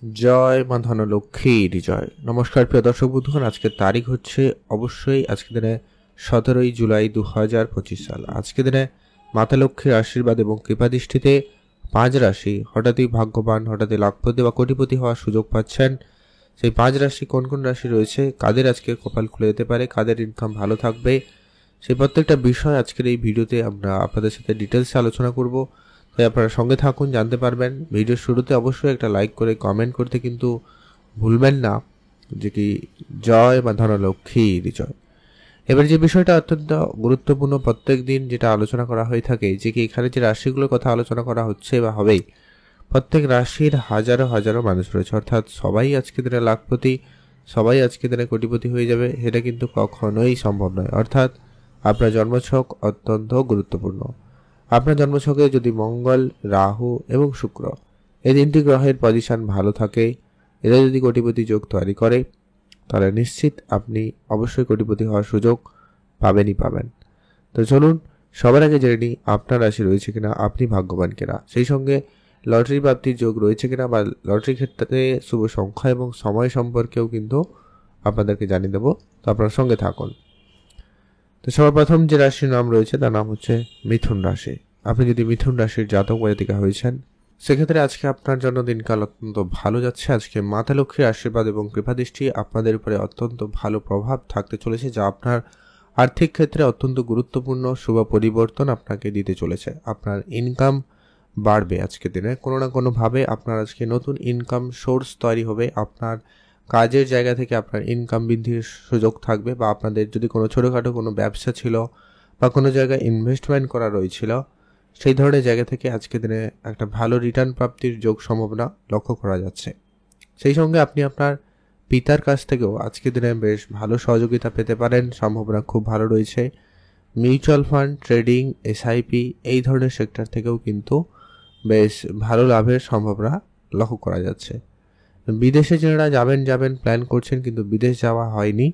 জয় মা ধনলক্ষ্মীর জয়। নমস্কার প্রিয় দর্শক বন্ধুগণ, আজকের তারিখ হচ্ছে অবশ্যই আজকে দিনে 17ই জুলাই 2025 সাল। আজকে দিনে মাতা লক্ষ্মীর আশীর্বাদ এবং কৃপাদৃষ্টিতে 5 রাশি হঠাৎই ভাগ্যবান, হঠাৎই লাখপতি বা কোটিপতি হওয়ার সুযোগ পাচ্ছেন। সেই 5 রাশি কোন কোন রাশি রয়েছে, কাদের আজকে কপাল খুলে যেতে পারে, কাদের ইনকাম ভালো থাকবে, সেই প্রত্যেকটা বিষয় আজকের এই ভিডিওতে আমরা আপনাদের সাথে ডিটেলসে আলোচনা করব। তাই আপনারা সঙ্গে থাকুন, জানতে পারবেন। ভিডিওর শুরুতে অবশ্যই একটা লাইক করে কমেন্ট করতে কিন্তু ভুলবেন না যে কি জয় বা ধনলক্ষ্মীর জয়। এবার যে বিষয়টা অত্যন্ত গুরুত্বপূর্ণ, প্রত্যেক দিন যেটা আলোচনা করা হয়ে থাকে, যে কি এখানে যে রাশিগুলোর কথা আলোচনা করা হচ্ছে বা হবেই, প্রত্যেক রাশির হাজারো হাজারো মানুষ রয়েছে, অর্থাৎ সবাই আজকে দিনে লাখপতি, সবাই আজকে দিনে কোটিপতি হয়ে যাবে, সেটা কিন্তু কখনোই সম্ভব নয়। অর্থাৎ আপনার জন্মছক অত্যন্ত গুরুত্বপূর্ণ। আপনার জন্মছকে যদি মঙ্গল, রাহু এবং শুক্র এই 3টি গ্রহের পজিশন ভালো থাকে, এরা যদি কোটিপতি যোগ তৈরি করে, তাহলে নিশ্চিত আপনি অবশ্যই কোটিপতি হওয়ার সুযোগ পাবেনই পাবেন। তো চলুন সবার আগে জেনে নিই আপনার রাশি রয়েছে কিনা, আপনি ভাগ্যবান কিনা, সেই সঙ্গে লটারি প্রাপ্তির যোগ রয়েছে কিনা বা লটারি ক্ষেত্রে শুভ সংখ্যা এবং সময় সম্পর্কেও কিন্তু আপনাদেরকে জানিয়ে দেবো। তো আপনার সঙ্গে থাকুন। তো সবার প্রথম যে রাশির নাম রয়েছে তার নাম হচ্ছে মিথুন রাশি। আপনি যদি মিথুন রাশির জাতক জাতিকা হয়েছেন, সেক্ষেত্রে আজকে আপনার জন্য দিনকাল অত্যন্ত ভালো যাচ্ছে। আজকে মাতা লক্ষ্মীর আশীর্বাদ এবং কৃপাদৃষ্টি আপনাদের উপরে অত্যন্ত ভালো প্রভাব থাকতে চলেছে, যা আপনার আর্থিক ক্ষেত্রে অত্যন্ত গুরুত্বপূর্ণ শুভ পরিবর্তন আপনাকে দিতে চলেছে। আপনার ইনকাম বাড়বে আজকের দিনে, কোনো না কোনোভাবে আপনার আজকে নতুন ইনকাম সোর্স তৈরি হবে। আপনার কাজের জায়গা থেকে আপনার ইনকাম বৃদ্ধির সুযোগ থাকবে, বা আপনাদের যদি কোনো ছোটোখাটো কোনো ব্যবসা ছিল বা কোনো জায়গায় ইনভেস্টমেন্ট করা রয়েছিল, সেই ধরনের জায়গা থেকে আজকের দিনে একটা ভালো রিটার্ন প্রাপ্তির যোগ সম্ভাবনা লক্ষ্য করা যাচ্ছে। সেই সঙ্গে আপনি আপনার পিতার কাছ থেকেও আজকের দিনে বেশ ভালো সহযোগিতা পেতে পারেন, সম্ভাবনা খুব ভালো রয়েছে। মিউচুয়াল ফান্ড, ট্রেডিং, এসআইপি এই ধরনের সেক্টর থেকেও কিন্তু বেশ ভালো লাভের সম্ভাবনা লক্ষ্য করা যাচ্ছে। বিদেশে যারা যাবেন প্ল্যান করছেন কিন্তু বিদেশ যাওয়া হয়নি,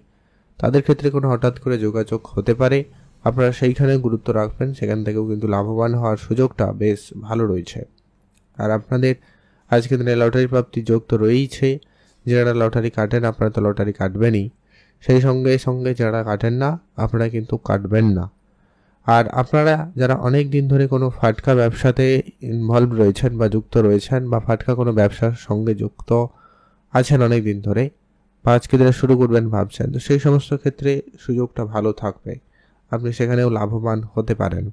তাদের ক্ষেত্রে কোনো হঠাৎ করে যোগাযোগ হতে পারে, আপনারা সেইখানে গুরুত্ব রাখবেন, সেখান থেকেও কিন্তু লাভবান হওয়ার সুযোগটা বেশ ভালো রয়েছে। আর আপনাদের আজকের দিনে লটারি প্রাপ্তির যোগ তো রয়েইছে। যারা লটারি কাটেন আপনারা তো লটারি কাটবেনই, সেই সঙ্গে সঙ্গে যারা কাটেন না আপনারা কিন্তু কাটবেন না। আর আপনারা যারা অনেক দিন ধরে কোনো ফাটকা ব্যবসাতে ইনভলভ রয়েছেন বা যুক্ত রয়েছেন, বা ফাটকা কোনো ব্যবসার সঙ্গে যুক্ত আছেন অনেক দিন ধরে, বা আজকে দিনে শুরু করবেন ভাবছেন, তো সেই সমস্ত ক্ষেত্রে সুযোগটা ভালো থাকবে, আপনি সেখানেও লাভবান হতে পারেন।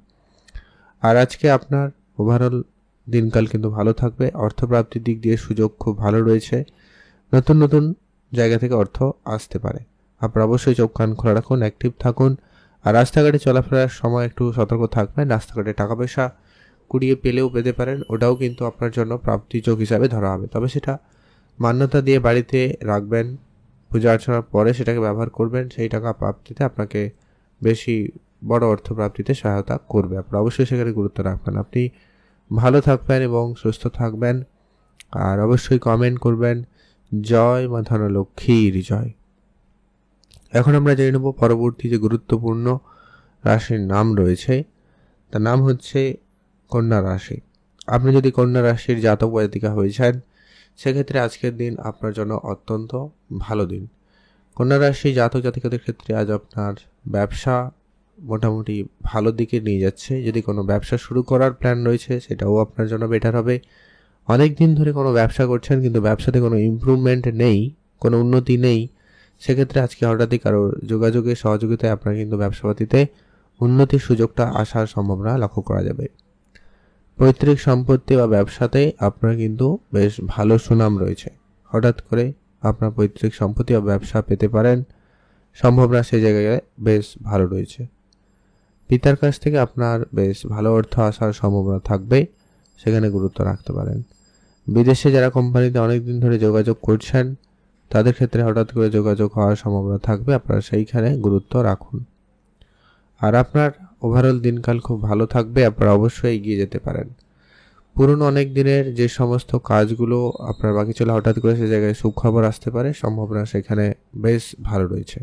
আর আজকে আপনার ওভারঅল দিনকাল কিন্তু ভালো থাকবে। অর্থপ্রাপ্তির দিক দিয়ে সুযোগ খুব ভালো রয়েছে, নতুন নতুন জায়গা থেকে অর্থ আসতে পারে। আপনারা অবশ্যই চোখ কান খোলা রাখুন, অ্যাক্টিভ থাকুন। আর রাস্তাঘাটে চলাফেরার সময় একটু সতর্ক থাকবেন। রাস্তাঘাটে টাকা পয়সা কুড়িয়ে পেলেও পেতে পারেন, ওটাও কিন্তু আপনার জন্য প্রাপ্তি যোগ হিসাবে ধরা হবে। তবে সেটা মান্যতা দিয়ে বাড়িতে রাখবেন, পূজা অর্চনার পরে সেটাকে ব্যবহার করবেন, সেই টাকা প্রাপ্তিতে আপনাকে বেশি বড় অর্থ প্রাপ্তিতে সহায়তা করবে। আপনারা অবশ্যই সেখানে গুরুত্ব রাখবেন। আপনি ভালো থাকবেন এবং সুস্থ থাকবেন। আর অবশ্যই কমেন্ট করবেন জয় মা ধনলক্ষ্মীর জয়। এখন আমরা জেনে নেব পরবর্তী যে গুরুত্বপূর্ণ রাশির নাম রয়েছে, তার নাম হচ্ছে কন্যা রাশি। আপনি যদি কন্যা রাশির জাতক জাতিকা হয়েছেন, সেক্ষেত্রে আজকের দিন আপনার জন্য অত্যন্ত ভালো দিন। কন্যা রাশি জাতক জাতিকাদের ক্ষেত্রে আজ আপনার ব্যবসা মোটামুটি ভালো দিকে নিয়ে যাচ্ছে। যদি কোনো ব্যবসা শুরু করার প্ল্যান রয়েছে, সেটাও আপনার জন্য বেটার হবে। অনেক দিন ধরে কোনো ব্যবসা করছেন কিন্তু ব্যবসাতে কোনো ইমপ্রুভমেন্ট নেই, কোনো উন্নতি নেই, সেক্ষেত্রে আজকে হঠাৎই কারো যোগাযোগের সহযোগিতায় আপনার কিন্তু ব্যবসাপাতিতে উন্নতির সুযোগটা আসার সম্ভাবনা লক্ষ্য করা যাবে। পৈতৃক সম্পত্তি বা ব্যবসাতে আপনার কিন্তু বেশ ভালো সুনাম রয়েছে। হঠাৎ করে আপনার পৈতৃক সম্পত্তি বা ব্যবসা পেতে পারেন, সম্ভাবনা সেই জায়গায় বেশ ভালো রয়েছে। পিতার কাছ থেকে আপনার বেশ ভালো অর্থ আসার সম্ভাবনা থাকবে, সেখানে গুরুত্ব রাখতে পারেন। বিদেশে যারা কোম্পানিতে অনেকদিন ধরে যোগাযোগ করছেন, তাদের ক্ষেত্রে হঠাৎ করে যোগাযোগ হওয়ার সম্ভাবনা থাকবে, আপনারা সেইখানে গুরুত্ব রাখুন। আর আপনার ওভারঅল দিনকাল খুব ভালো থাকবে, আপনারা অবশ্যই এগিয়ে যেতে পারেন। পুরনো অনেক দিনের যে সমস্ত কাজগুলো আপনার বাকি ছিল, হঠাৎ করে সে জায়গায় সুখবর আসতে পারে, সম্ভাবনা সেখানে বেশ ভালো রয়েছে।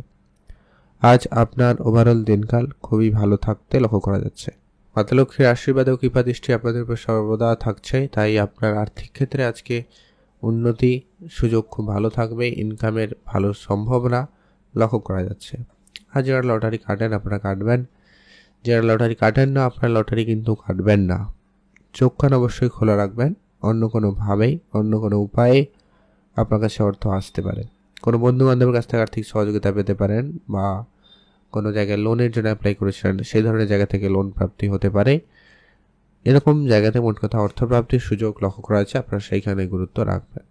আজ আপনার ওভারঅল দিনকাল খুবই ভালো থাকতে লক্ষ্য করা যাচ্ছে। মাতা লক্ষ্মীর আশীর্বাদ ও কৃপা দৃষ্টি আপনাদের উপর সর্বদা থাকছে, তাই আপনার আর্থিক ক্ষেত্রে আজকে উন্নতি সুযোগ খুব ভালো থাকবে, ইনকামের ভালো সম্ভাবনা লক্ষ্য করা যাচ্ছে। আর যারা লটারি কাটেন আপনারা কাটবেন, যারা লটারি কাটেন না আপনারা লটারি কিন্তু কাটবেন না। চোখ কান অবশ্যই খোলা রাখবেন, অন্য কোনোভাবেই অন্য কোনো উপায়ে আপনার কাছে অর্থ আসতে পারে। কোনো বন্ধু বান্ধবের কাছ থেকে আর্থিক সহযোগিতা পেতে পারেন, বা কোনো জায়গায় লোনের জন্য অ্যাপ্লাই করেছিলেন সেই ধরনের জায়গা থেকে লোন প্রাপ্তি হতে পারে। এরকম জায়গাতে মোট কথা অর্থপ্রাপ্তির সুযোগ লক্ষ্য করা যাচ্ছে, আপনারা সেইখানে গুরুত্ব রাখবেন।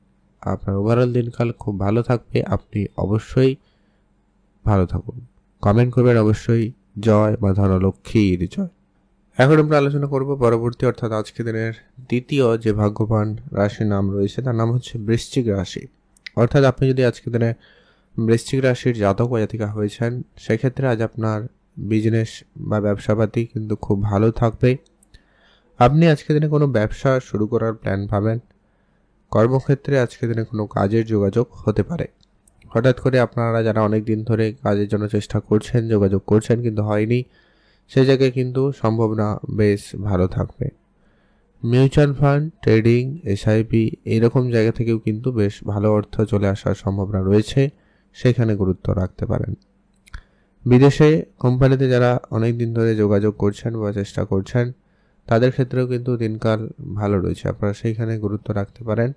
আপনার ওভারঅল দিনকাল খুব ভালো থাকবে, আপনি অবশ্যই ভালো থাকুন। কমেন্ট করবেন অবশ্যই জয় মা ধনলক্ষ্মীর জয়। এখন আমরা আলোচনা করব পরবর্তী অর্থাৎ আজকে দিনের দ্বিতীয় যে ভাগ্যবান রাশির নাম রয়েছে তার নাম হচ্ছে বৃশ্চিক রাশি। অর্থাৎ আপনি যদি আজকে দিনে বৃশ্চিক রাশির জাতক বা জাতিকা হয়েছেন সেক্ষেত্রে আজ আপনার বিজনেস বা ব্যবসাপাতি কিন্তু খুব ভালো থাকবে। আপনি আজকে দিনে কোনো ব্যবসা শুরু করার প্ল্যান পাবেন। কর্মক্ষেত্রে আজকে দিনে কোনো কাজের যোগাযোগ হতে পারে। হঠাৎ করে আপনারা যারা অনেক দিন ধরে কাজের জন্য চেষ্টা করছেন, যোগাযোগ করছেন কিন্তু হয়নি, সেই জায়গায় কিন্তু সম্ভাবনা বেশ ভালো থাকবে। মিউচুয়াল ফান্ড, ট্রেডিং, এসআইপি এইরকম জায়গা থেকেও কিন্তু বেশ ভালো অর্থ চলে আসার সম্ভাবনা রয়েছে, সেখানে গুরুত্ব রাখতে পারেন। বিদেশে কোম্পানিতে যারা অনেক দিন ধরে যোগাযোগ করছেন বা চেষ্টা করছেন তাদের ক্ষেত্রেও কিন্তু দিনকাল ভালো রয়েছে, আপনারা সেইখানে গুরুত্ব রাখতে পারেন,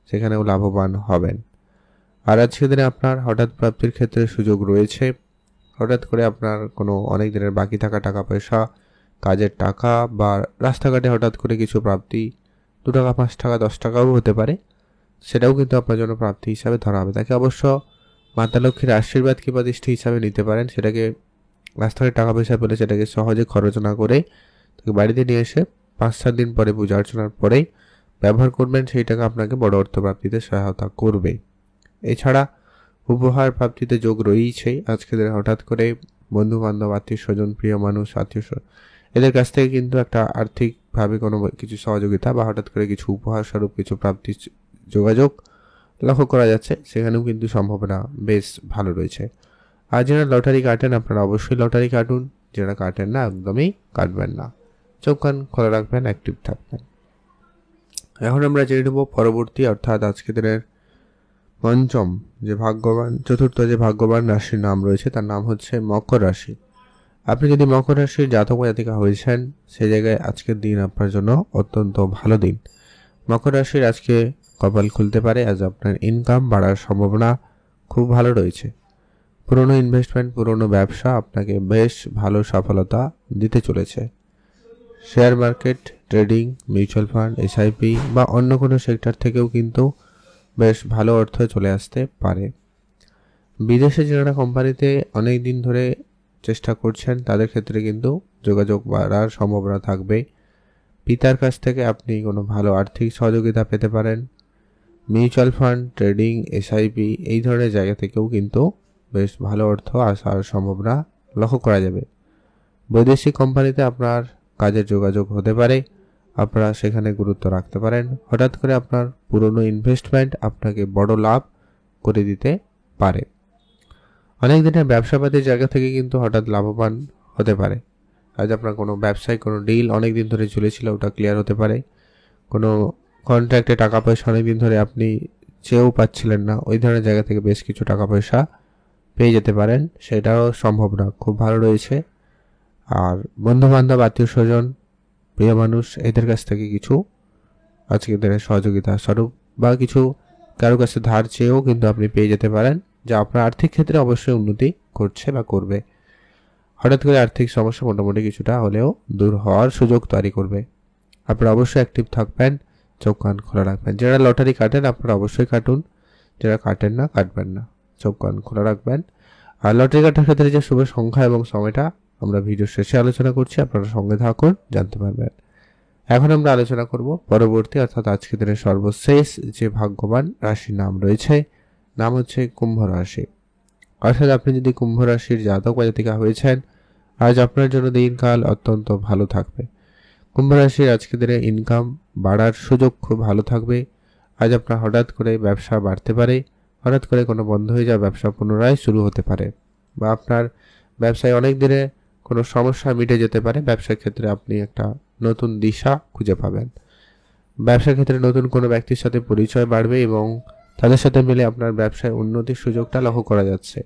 সেখানেও লাভবান হবেন। আর আজকে দিনে আপনার হঠাৎ প্রাপ্তির ক্ষেত্রে সুযোগ রয়েছে। হঠাৎ করে আপনার কোনো অনেক দিনের বাকি থাকা টাকা পয়সা, কাজের টাকা বা রাস্তাঘাটে হঠাৎ করে কিছু প্রাপ্তি, 2 টাকা 5 টাকা 10 টাকাও হতে পারে, সেটাও কিন্তু আপনার জন্য প্রাপ্তি হিসাবে ধরা হবে। তাকে অবশ্য মাতা লক্ষ্মীর আশীর্বাদ কিংবা দৃষ্টি হিসাবে নিতে পারেন। সেটাকে রাস্তাঘাটে টাকা পয়সা পেলে সেটাকে সহজে খরচ না করে তাকে বাড়িতে নিয়ে এসে 5-7 দিন পরে পূজা অর্চনার পরেই ব্যবহার করবেন, সেই টাকা আপনাকে বড় অর্থ প্রাপ্তিতে সহায়তা করবে। এছাড়া উপহার প্রাপ্তিতে যোগ রয়েছে। আজকে দিনে হঠাৎ করে বন্ধু বান্ধব, আত্মীয় স্বজন, প্রিয় মানুষ, এদের কাছ থেকে কিন্তু একটা আর্থিকভাবে কোনো কিছু সহযোগিতা বা হঠাৎ করে কিছু উপহার স্বরূপ কিছু প্রাপ্তির যোগাযোগ লক্ষ্য করা যাচ্ছে, সেখানেও কিন্তু সম্ভাবনা বেশ ভালো রয়েছে। আর যারা লটারি কাটেন আপনারা অবশ্যই লটারি কাটুন, যারা কাটেন না একদমই কাটবেন না। চোখ কান খোলা রাখবেন, অ্যাক্টিভ থাকবেন। এখন আমরা জেনে নেব পরবর্তী অর্থাৎ আজকে দিনের চতুর্থ যে ভাগ্যবান রাশির নাম রয়েছে তার নাম হচ্ছে মকর রাশি। আপনি যদি মকর রাশির জাতক বা জাতিকা হয়েছেন সেই জায়গায় আজকের দিন আপনার জন্য অত্যন্ত ভালো দিন। মকর রাশির আজকে কপাল খুলতে পারে, আজ আপনার ইনকাম বাড়ার সম্ভাবনা খুব ভালো রয়েছে। পুরনো ইনভেস্টমেন্ট, পুরনো ব্যবসা আপনাকে বেশ ভালো সফলতা দিতে চলেছে। Share market, trading, mutual fund, SIP বা অন্য কোনো সেক্টর থেকেও কিন্তু বেশ ভালো অর্থ চলে আসতে পারে। বিদেশে যারা কোম্পানিতে অনেক দিন ধরে চেষ্টা করছেন তাদের ক্ষেত্রে কিন্তু যোগাযোগ বাড়ার সম্ভাবনা থাকবে। পিতার কাছ থেকে আপনি কোনো ভালো আর্থিক সহযোগিতা পেতে পারেন। মিউচুয়াল ফান্ড, ট্রেডিং, এসআইপি এই ধরনের জায়গা থেকেও কিন্তু বেশ ভালো অর্থ আসার সম্ভাবনা লক্ষ্য করা যাবে। বৈদেশিক কোম্পানিতে আপনার কাজের যোগাযোগ হতে পারে, আপনারা সেখানে গুরুত্ব রাখতে পারেন। হঠাৎ করে আপনার পুরনো ইনভেস্টমেন্ট আপনাকে বড় লাভ করে দিতে পারে। অনেক দিনের ব্যবসাপাতির জায়গা থেকে কিন্তু হঠাৎ লাভবান হতে পারে। আজ আপনার কোনো ব্যবসায় কোনো ডিল অনেক দিন ধরে ঝুলেছিল, ওটা ক্লিয়ার হতে পারে। কোনো কন্ট্রাক্টে টাকা পয়সা অনেক দিন ধরে আপনি চেয়েও পাচ্ছিলেন না, ওই ধরনের জায়গা থেকে বেশ কিছু টাকা পয়সা পেয়ে যেতে পারেন, সেটাও সম্ভাবনা খুব ভালো রয়েছে। আর বন্ধু বান্ধব, আত্মীয় স্বজন, প্রিয় মানুষ এদের কাছ থেকে কিছু আজকের দিনে সহযোগিতা স্বরূপ বা কিছু কারো কাছে ধার চেয়েও কিন্তু আপনি পেয়ে যেতে পারেন, যা আপনার আর্থিক ক্ষেত্রে অবশ্যই উন্নতি করছে বা করবে। হঠাৎ করে আর্থিক সমস্যা মোটামুটি কিছুটা হলেও দূর হওয়ার সুযোগ তৈরি করবে। আপনারা অবশ্যই অ্যাক্টিভ থাকবেন, চোখ কান খোলা রাখবেন। যারা লটারি কাটেন আপনারা অবশ্যই কাটুন, যারা কাটেন না কাটবেন না, চোখ কান খোলা রাখবেন। আর লটারি কাটার ক্ষেত্রে যে শুভ সংখ্যা এবং সময়টা আমরা ভিডিও শেষে আলোচনা করছি, আপনারা সঙ্গে থাকুন, জানতে পারবেন। এখন আমরা আলোচনা করব পরবর্তী অর্থাৎ আজকে দিনের সর্বশেষ যে ভাগ্যবান রাশির নাম রয়েছে, নাম হচ্ছে কুম্ভ রাশি। অর্থাৎ আপনি যদি কুম্ভ রাশির জাতক বা জাতিকা হয়েছেন আজ আপনার জন্য দিনকাল অত্যন্ত ভালো থাকবে। কুম্ভ রাশির আজকে দিনে ইনকাম বাড়ার সুযোগ খুব ভালো থাকবে। আজ আপনার হঠাৎ করে ব্যবসা বাড়তে পারে, হঠাৎ করে কোনো বন্ধ হয়ে যাওয়া ব্যবসা পুনরায় শুরু হতে পারে, বা আপনার ব্যবসায় অনেক দিনে কোনো সমস্যা মিটে যেতে পারে। ব্যবসার ক্ষেত্রে আপনি একটা নতুন দিশা খুঁজে পাবেন। ব্যবসার ক্ষেত্রে নতুন কোনো ব্যক্তির সাথে পরিচয় বাড়বে এবং তাদের সাথে মিলে আপনার ব্যবসায় উন্নতির সুযোগটা লক্ষ্য করা যাচ্ছে।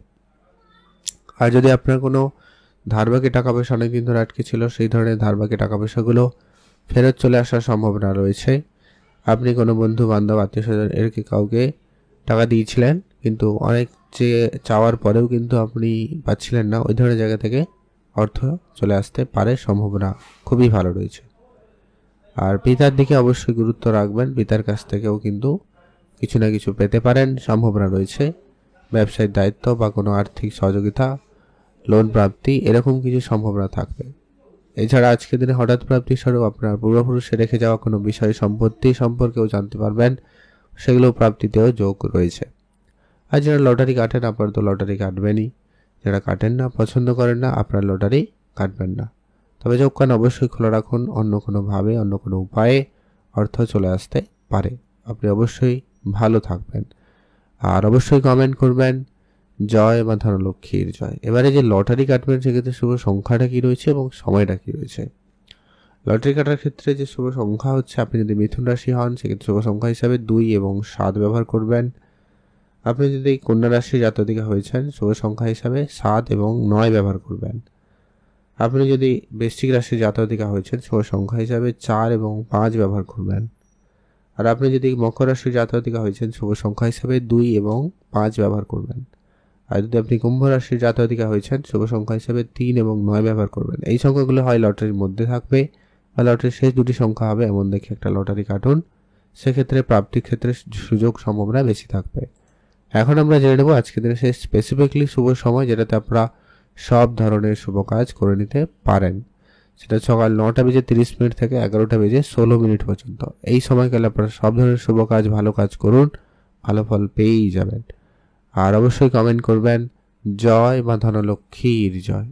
আর যদি আপনার কোনো ধারবাকি টাকা পয়সা অনেকদিন ধরে আটকে ছিল, সেই ধরনের ধারবাকি টাকা পয়সাগুলো ফেরত চলে আসার সম্ভাবনা রয়েছে। আপনি কোনো বন্ধু বান্ধব আত্মীয় স্বজন এরকে কাউকে টাকা দিয়েছিলেন, কিন্তু অনেক চাওয়ার পরেও কিন্তু আপনি পাচ্ছিলেন না, ওই ধরনের জায়গা থেকে অর্থ চলে আসতে পারে, সম্ভাবনা খুবই ভালো রয়েছে। আর পিতার দিকে অবশ্যই গুরুত্ব রাখবেন, পিতার কাছ থেকেও কিন্তু কিছু না কিছু পেতে পারেন, সম্ভাবনা রয়েছে। ব্যবসায়িক দায়িত্ব বা কোনো আর্থিক সহযোগিতা, লোন প্রাপ্তি, এরকম কিছু সম্ভাবনা থাকবে। এছাড়া আজকের দিনে হঠাৎ প্রাপ্তি স্বরূপ আপনার পূর্বপুরুষে রেখে যাওয়া কোনো বিষয় সম্পত্তি সম্পর্কেও জানতে পারবেন, সেগুলো প্রাপ্তিতেও যোগ রয়েছে। আর যারা লটারি কাটেন, আপনারা তো লটারি কাটবেনই, যারা কাটেন না, পছন্দ করেন না, আপনার লটারি কাটবেন না। তবে চোখ কান অবশ্যই খোলা রাখুন, অন্য কোনোভাবে অন্য কোনো উপায়ে অর্থ চলে আসতে পারে। আপনি অবশ্যই ভালো থাকবেন। আর অবশ্যই কমেন্ট করবেন জয় মা ধনলক্ষ্মীর জয়। এবারে যে লটারি কাটবেন সেক্ষেত্রে শুভ সংখ্যাটা কী রয়েছে এবং সময়টা কী রয়েছে। লটারি কাটার ক্ষেত্রে যে শুভ সংখ্যা হচ্ছে, আপনি যদি মিথুন রাশি হন সেক্ষেত্রে শুভ সংখ্যা হিসাবে 2 এবং 7 ব্যবহার করবেন। আপনি যদি কন্যা রাশি জাতকা হয়েছেন, শুভ সংখ্যা হিসাবে 7 এবং 9 ব্যবহার করবেন। আপনি যদি বৃশ্চিক রাশি জাতকা হয়েছেন, শুভ সংখ্যা হিসাবে 4 এবং 5 ব্যবহার করবেন। আর আপনি যদি মকর রাশির জাতকা হয়েছেন, শুভ সংখ্যা হিসাবে 2 এবং 5 ব্যবহার করবেন। আর যদি আপনি কুম্ভ রাশির জাতকা হয়েছেন, শুভ সংখ্যা হিসাবে 3 এবং 9 ব্যবহার করবেন। এই সংখ্যাগুলো হয় লটারির মধ্যে থাকবে বা লটারির শেষ দুটি সংখ্যা হবে, এমন দেখে একটা লটারি কাটুন, সেক্ষেত্রে প্রাপ্তির ক্ষেত্রে সুযোগ সম্ভাবনা বেশি থাকবে। এখন আমরা জেনে নেব আজকের দিনে সেই স্পেসিফিকলি শুভ সময়, যেটাতে আপনারা সব ধরনের শুভ কাজ করে নিতে পারেন। সেটা সকাল 9:30 থেকে 11:16 পর্যন্ত। এই সময়কালে আপনারা সব ধরনের শুভ কাজ, ভালো কাজ করুন, ভালো ফল পেয়েই যাবেন। আর অবশ্যই কমেন্ট করবেন জয় মা ধনলক্ষ্মীর জয়।